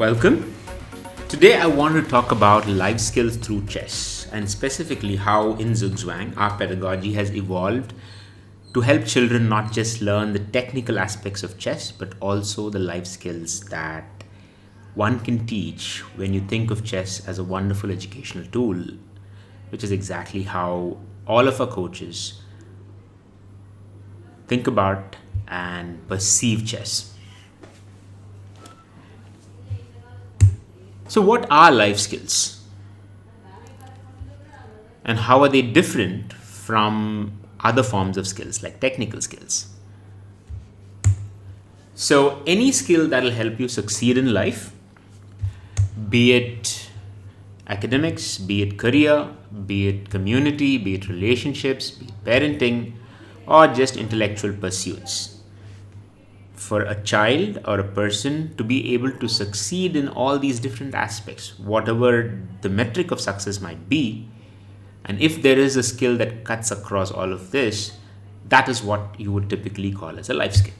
welcome. Today I want to talk about life skills through chess and specifically how in ZugZwang our pedagogy has evolved to help children not just learn the technical aspects of chess but also the life skills that one can teach when you think of chess as a wonderful educational tool, which is exactly how all of our coaches think about and perceive chess. So, what are life skills? And how are they different from other forms of skills like technical skills? So, any skill that will help you succeed in life, be it academics, be it career, be it community, be it relationships, be it parenting, or just intellectual pursuits. For a child or a person to be able to succeed in all these different aspects, whatever the metric of success might be, and if there is a skill that cuts across all of this, that is what you would typically call as a life skill.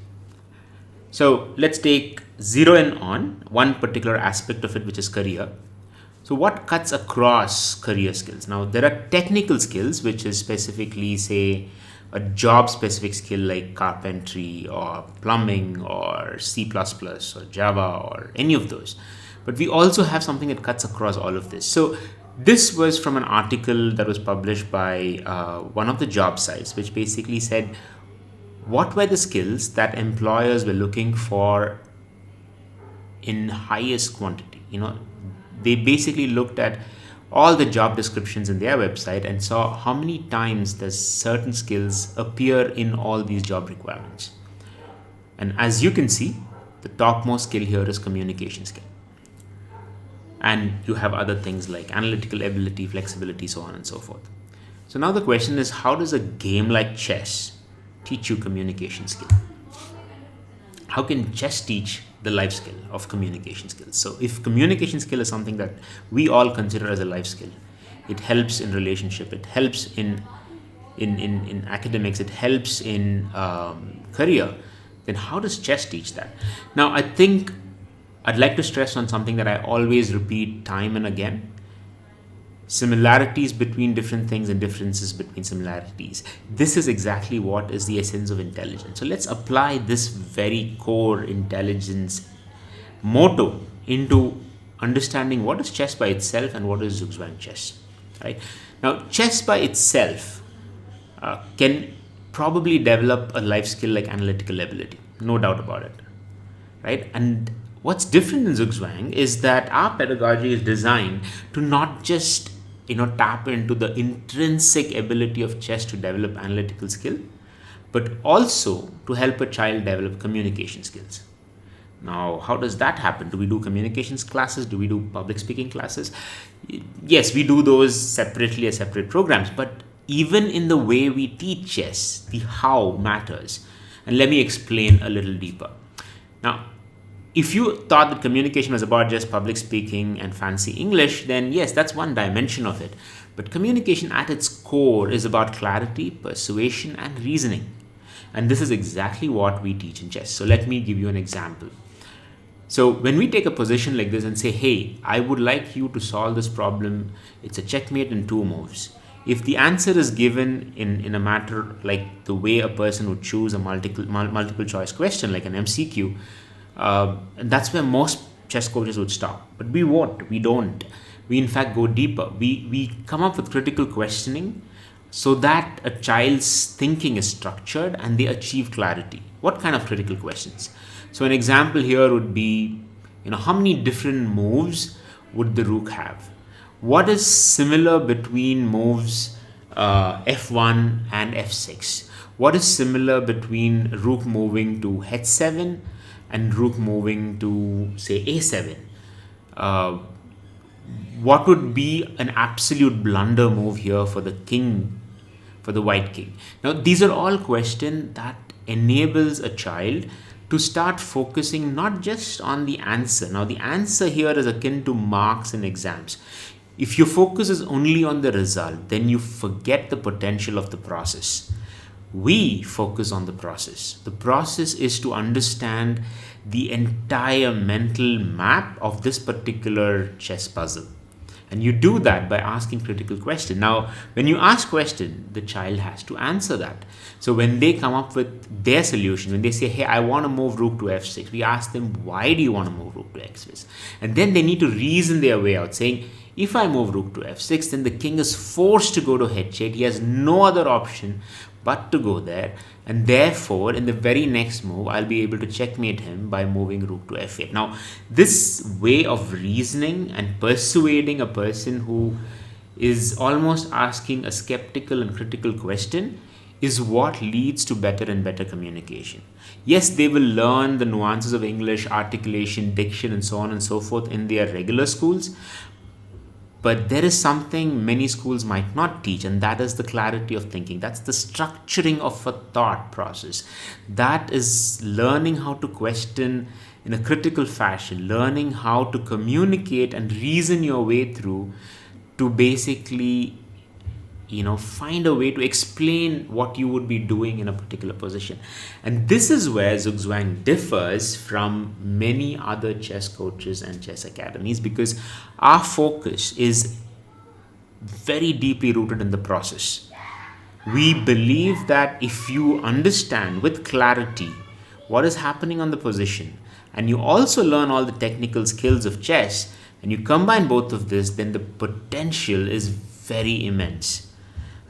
So let's zero in on one particular aspect of it, which is career. So what cuts across career skills? Now there are technical skills, which is specifically, say, a job specific skill like carpentry or plumbing or C++ or Java or any of those. But we also have something that cuts across all of this. So this was from an article that was published by one of the job sites, which basically said what were the skills that employers were looking for in highest quantity. They basically looked at all the job descriptions in their website and saw how many times does certain skills appear in all these job requirements. And as you can see, the topmost skill here is communication skill. And you have other things like analytical ability, flexibility, so on and so forth. So now the question is, how does a game like chess teach you communication skill? How can chess teach the life skill of communication skills? So if communication skill is something that we all consider as a life skill, it helps in relationship, it helps in academics, it helps in career, then how does chess teach that? Now I think I'd like to stress on something that I always repeat time and again: similarities between different things and differences between similarities. This is exactly what is the essence of intelligence. So let's apply this very core intelligence motto into understanding what is chess by itself and what is ZugZwang chess. Right? Now, chess by itself can probably develop a life skill like analytical ability, no doubt about it. Right? And what's different in ZugZwang is that our pedagogy is designed to not just tap into the intrinsic ability of chess to develop analytical skill, but also to help a child develop communication skills. Now, how does that happen? Do we do communications classes? Do we do public speaking classes? Yes, we do those separately as separate programs, but even in the way we teach chess, the how matters. And let me explain a little deeper. Now, if you thought that communication was about just public speaking and fancy English, then yes, that's one dimension of it. But communication at its core is about clarity, persuasion, and reasoning. And this is exactly what we teach in chess. So let me give you an example. So when we take a position like this and say, hey, I would like you to solve this problem, it's a checkmate in 2 moves. If the answer is given in a matter like the way a person would choose a multiple choice question like an MCQ, and that's where most chess coaches would stop. But we won't. We don't. We in fact go deeper. We come up with critical questioning so that a child's thinking is structured and they achieve clarity. What kind of critical questions? So an example here would be, how many different moves would the rook have? What is similar between moves f1 and f6? What is similar between rook moving to h7 and rook moving to, say, a7? What would be an absolute blunder move here for the king, for the white king? Now, these are all questions that enables a child to start focusing not just on the answer. Now, the answer here is akin to marks in exams. If your focus is only on the result, then you forget the potential of the process. We focus on the process. The process is to understand the entire mental map of this particular chess puzzle. And you do that by asking critical questions. Now, when you ask question, the child has to answer that. So when they come up with their solution, when they say, hey, I want to move rook to f6, we ask them, why do you want to move rook to x6? And then they need to reason their way out, saying, if I move rook to f6, then the king is forced to go to h8. He has no other option but to go there. And therefore, in the very next move, I'll be able to checkmate him by moving rook to f8. Now, this way of reasoning and persuading a person who is almost asking a skeptical and critical question is what leads to better and better communication. Yes, they will learn the nuances of English, articulation, diction, and so on and so forth in their regular schools. But there is something many schools might not teach, and that is the clarity of thinking. That's the structuring of a thought process. That is learning how to question in a critical fashion, learning how to communicate and reason your way through to basically, find a way to explain what you would be doing in a particular position. And this is where ZugZwang differs from many other chess coaches and chess academies, because our focus is very deeply rooted in the process. We believe that if you understand with clarity what is happening on the position, and you also learn all the technical skills of chess, and you combine both of this, then the potential is very immense.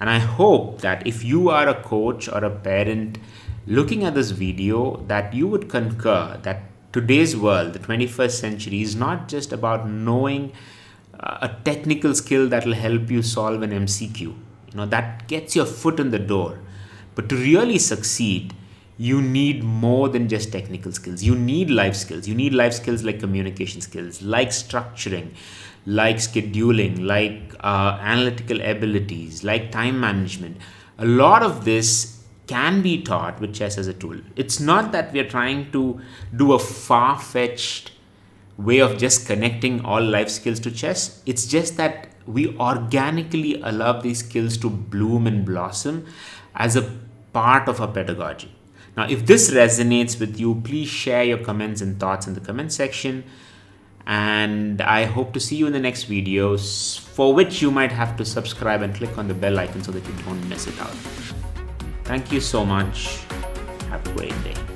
And I hope that if you are a coach or a parent looking at this video, that you would concur that today's world, the 21st century, is not just about knowing a technical skill that will help you solve an MCQ. That gets your foot in the door. But to really succeed, you need more than just technical skills. You need life skills. You need life skills like communication skills, like structuring, like scheduling, like analytical abilities, like time management. A lot of this can be taught with chess as a tool. It's not that we are trying to do a far-fetched way of just connecting all life skills to chess. It's just that we organically allow these skills to bloom and blossom as a part of our pedagogy. Now, if this resonates with you, please share your comments and thoughts in the comment section. And I hope to see you in the next videos, for which you might have to subscribe and click on the bell icon so that you don't miss it out. Thank you so much. Have a great day.